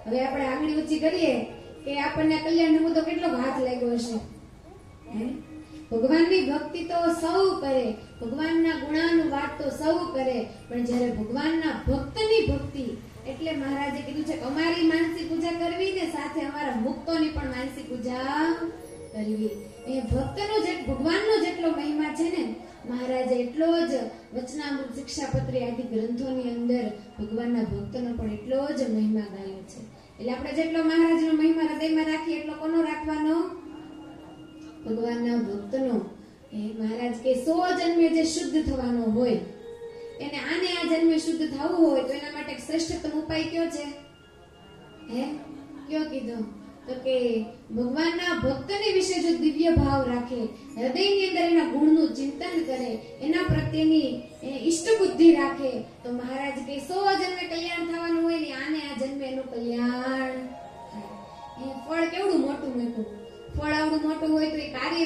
હવે આપણે આંગળી ઊંચી કરીએ કે આપણને કલ્યાણનો મુદ્દો કેટલો હાથ લાગ્યો હશે. ભગવાનની ભક્તિ તો સૌ કરે, ભગવાનના ગુણાનું વાત તો સૌ કરે, પણ જ્યારે ભગવાનના ભક્તની ભક્તિ એટલે મહારાજે કીધું છે કે અમારી માનસી પૂજા કરવી ને સાથે અમારા મુક્તોની પણ માનસી પૂજા કરવી. એ ભક્તનો જે ભગવાનનો જેટલો મહિમા છે ને મહારાજે એટલો જ વચનામૃત, શિક્ષાપત્રી આદિ ગ્રંથોની અંદર ભગવાનના ભક્તનો પણ એટલો જ મહિમા ગાયો છે. એટલે આપણે જેટલો મહારાજનો મહિમા હૃદયમાં રાખીએ એટલો કોનો રાખવાનો? ભગવાનના ભક્તનો. એ મહારાજ કે 100 જન્મે જે શુદ્ધ થવાનો હોય એને આને આ જન્મે શુદ્ધ થવું હોય તો એના માટે શ્રેષ્ઠતમ ઉપાય કયો છે? કયો કીધો? તો કે ભગવાનના ભક્તને વિશે જો દિવ્ય ભાવ રાખે, હૃદયની અંદર એના ગુણનું ચિંતન કરે, એના પ્રત્યેની ઈષ્ટ બુદ્ધિ રાખે તો મહારાજ કે 100 જન્મે કલ્યાણ થવાનું હોય ને આને આ જન્મે એનું કલ્યાણ થાય. એ ફળ કેવડું મોટું મૂક્યું. ફળ આવડું મોટું હોય તો એ કાર્ય